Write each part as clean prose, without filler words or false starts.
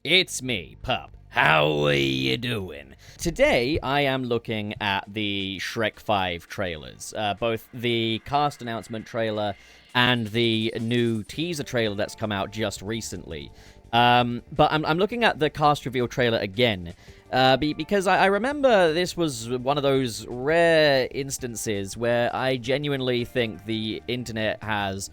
It's me, Pup. How are you doing? Today, I am looking at the Shrek 5 trailers. Both the cast announcement trailer and the new teaser trailer that's come out just recently. But I'm looking at the cast reveal trailer again, because I remember this was one of those rare instances where I genuinely think the internet has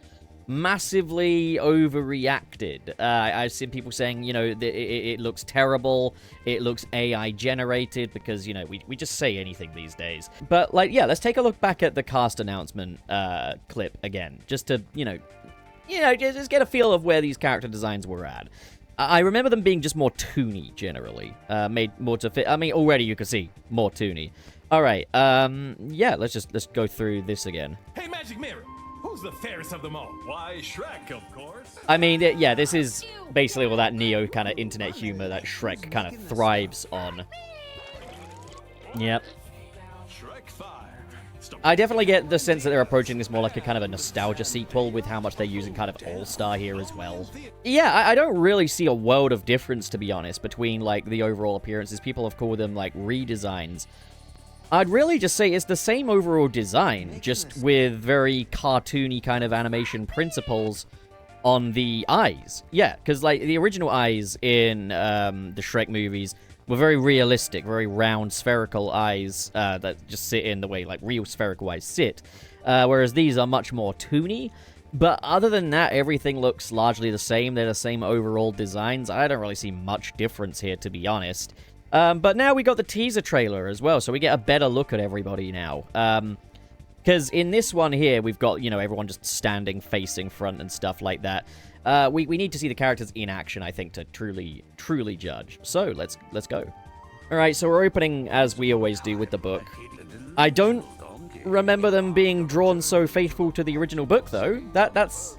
massively overreacted. I've seen people saying, you know, it looks terrible, it looks AI generated, because, you know, we just say anything these days. But, like, yeah, let's take a look back at the cast announcement clip again, just to, just get a feel of where these character designs were at. I remember them being just more toony, generally. Made more to fit. I mean, already you can see more toony. Alright, yeah, let's go through this again. Hey, Magic Mirror! Who's the fairest of them all? Why, Shrek, of course. I mean, yeah, this is basically all that Neo kind of internet humor that Shrek kind of thrives on. Yep. Shrek 5. I definitely get the sense that they're approaching this more like a kind of a nostalgia sequel with how much they're using kind of All-Star here as well. Yeah, I don't really see a world of difference, to be honest, between, like, the overall appearances. People have called them, like, redesigns. I'd really just say it's the same overall design, just with very cartoony kind of animation principles on the eyes. Yeah, because, like, the original eyes in the Shrek movies were very realistic, very round, spherical eyes that just sit in the way, like, real spherical eyes sit. Whereas these are much more toony. But other than that, everything looks largely the same. They're the same overall designs. I don't really see much difference here, to be honest. But now we got the teaser trailer as well, so we get a better look at everybody now. Because in this one here, we've got, everyone just standing, facing front and stuff like that. We need to see the characters in action, I think, to truly judge. So, let's go. Alright, so we're opening, as we always do, with the book. I don't remember them being drawn so faithful to the original book, though. That's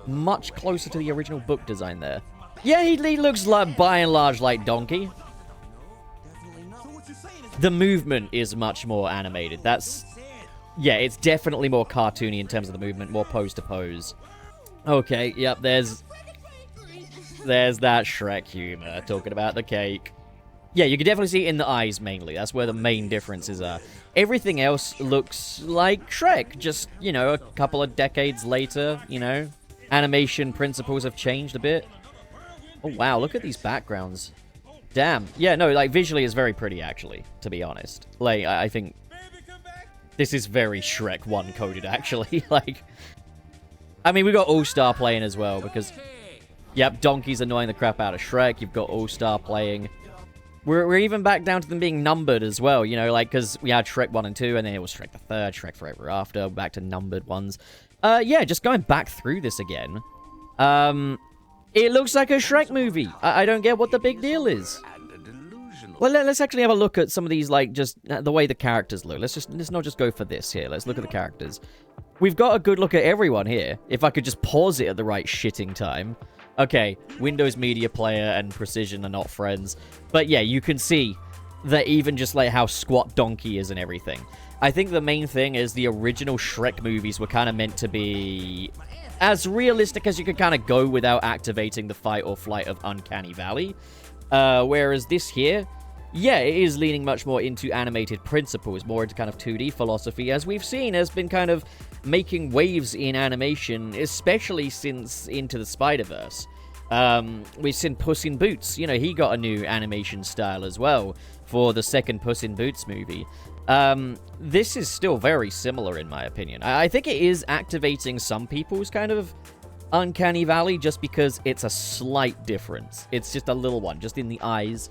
much closer to the original book design there. Yeah, he looks, like, by and large, like Donkey. The movement is much more animated. Yeah, it's definitely more cartoony in terms of the movement, more pose to pose. Okay, yep, there's that Shrek humor, talking about the cake. Yeah, you can definitely see it in the eyes, mainly. That's where the main differences are. Everything else looks like Shrek, just, a couple of decades later, Animation principles have changed a bit. Oh, wow, look at these backgrounds. Damn. Yeah, no, like, visually is very pretty, actually, to be honest. Like, I think this is very Shrek 1 coded, actually. Like, I mean, we got All-Star playing as well, because, yep, Donkey's annoying the crap out of Shrek. You've got All-Star playing. We're even back down to them being numbered as well, like, because we had Shrek 1 and 2, and then it was Shrek the Third, Shrek Forever After, back to numbered ones. Yeah, just going back through this again. It looks like a Shrek movie. I don't get what the big deal is. Well, let's actually have a look at some of these, like, just the way the characters look. Let's not just go for this here. Let's look at the characters. We've got a good look at everyone here. If I could just pause it at the right shitting time. Okay, Windows Media Player and Precision are not friends. But yeah, you can see that even just, like, how squat Donkey is and everything. I think the main thing is the original Shrek movies were kind of meant to be as realistic as you could kind of go without activating the fight or flight of Uncanny Valley. Whereas this here, yeah, it is leaning much more into animated principles, more into kind of 2D philosophy, as we've seen has been kind of making waves in animation, especially since Into the Spider-Verse. We've seen Puss in Boots. He got a new animation style as well for the second Puss in Boots movie. This is still very similar, in my opinion. I think it is activating some people's kind of Uncanny Valley just because it's a slight difference. It's just a little one, just in the eyes.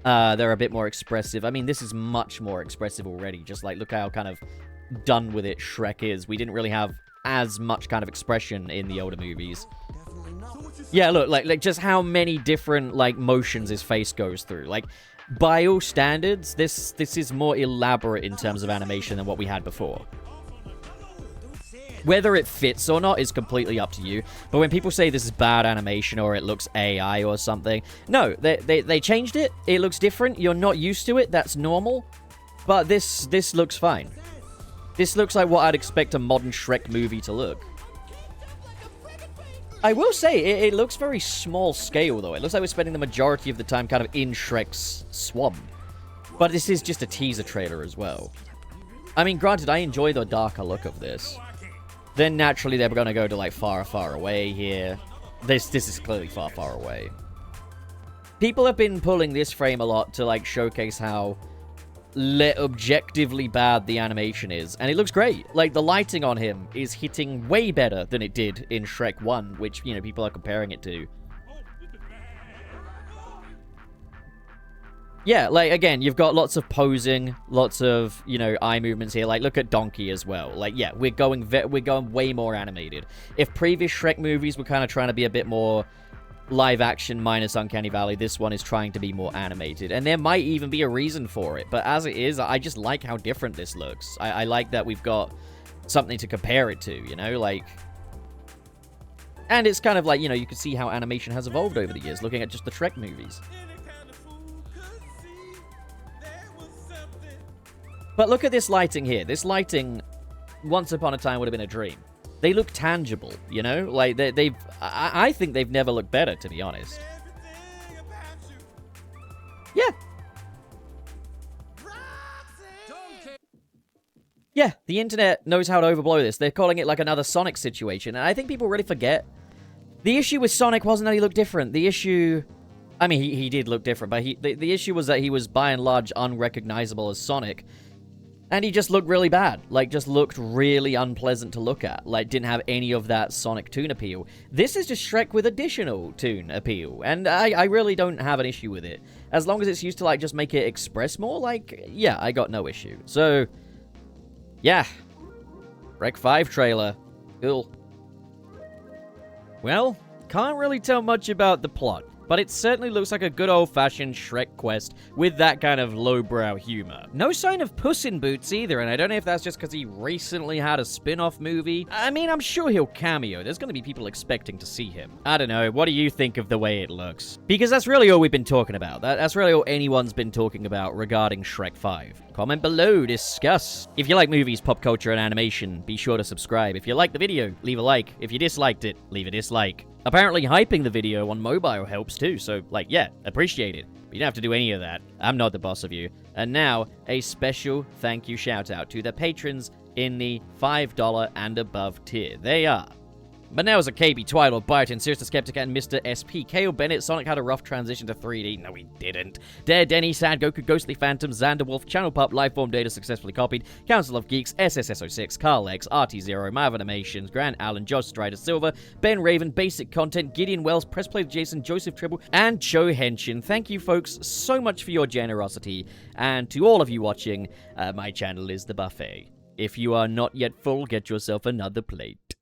They're a bit more expressive. I mean, this is much more expressive already. Just, like, look how kind of done with it Shrek is. We didn't really have as much kind of expression in the older movies. Yeah, look, like just how many different, like, motions his face goes through. Like, by all standards, this is more elaborate in terms of animation than what we had before. Whether it fits or not is completely up to you. But when people say this is bad animation or it looks AI or something, no, they changed it. It looks different. You're not used to it. That's normal. But this looks fine. This looks like what I'd expect a modern Shrek movie to look. I will say, it looks very small scale, though. It looks like we're spending the majority of the time kind of in Shrek's swamp. But this is just a teaser trailer as well. I mean, granted, I enjoy the darker look of this. Then, naturally, they're going to go to, like, far, far away here. This is clearly far, far away. People have been pulling this frame a lot to, like, showcase how objectively bad the animation is. And it looks great. Like, the lighting on him is hitting way better than it did in Shrek 1, which, you know, people are comparing it to. Yeah, like, again, you've got lots of posing, lots of, you know, eye movements here. Like, look at Donkey as well. Like, yeah, we're going way more animated. If previous Shrek movies were kind of trying to be a bit more live action minus Uncanny Valley, this one is trying to be more animated. And there might even be a reason for it. But as it is, I just like how different this looks. I like that we've got something to compare it to, you know? Like, and it's kind of like, you know, you can see how animation has evolved over the years, looking at just the Shrek movies. But look at this lighting here. This lighting, once upon a time, would have been a dream. They look tangible, you know? Like, I think they've never looked better, to be honest. Yeah. Yeah, the internet knows how to overblow this. They're calling it like another Sonic situation, and I think people really forget. The issue with Sonic wasn't that he looked different. The issue... I mean, he did look different, but the issue was that he was, by and large, unrecognizable as Sonic. And he just looked really bad. Like, just looked really unpleasant to look at. Like, didn't have any of that Sonic toon appeal. This is just Shrek with additional toon appeal. And I really don't have an issue with it. As long as it's used to, like, just make it express more, like, yeah, I got no issue. So, yeah. Shrek 5 trailer. Cool. Well, can't really tell much about the plot. But it certainly looks like a good old-fashioned Shrek quest with that kind of lowbrow humor. No sign of Puss in Boots either, and I don't know if that's just because he recently had a spin-off movie. I mean, I'm sure he'll cameo. There's going to be people expecting to see him. I don't know. What do you think of the way it looks? Because that's really all we've been talking about. That's really all anyone's been talking about regarding Shrek 5. Comment below, discuss. If you like movies, pop culture, and animation, be sure to subscribe. If you liked the video, leave a like. If you disliked it, leave a dislike. Apparently hyping the video on mobile helps too, so, like, yeah, appreciate it. But you don't have to do any of that. I'm not the boss of you. And now, a special thank you shout out to the patrons in the $5 and above tier. They are... But now as a KB, Twilight, Biotin, Sirius the Skeptic, and Mr. SP. Kale Bennett, Sonic had a rough transition to 3D. No, he didn't. Dare Denny, Sad Goku, Ghostly Phantom, Xanderwolf, Channel Pup, Lifeform Data successfully copied, Council of Geeks, SSS06, Carl X, RT0, Marv Animations, Grant Allen, Josh Strider Silver, Ben Raven, Basic Content, Gideon Wells, Pressplay Jason, Joseph Tribble, and Joe Henshin. Thank you, folks, so much for your generosity. And to all of you watching, my channel is The Buffet. If you are not yet full, get yourself another plate.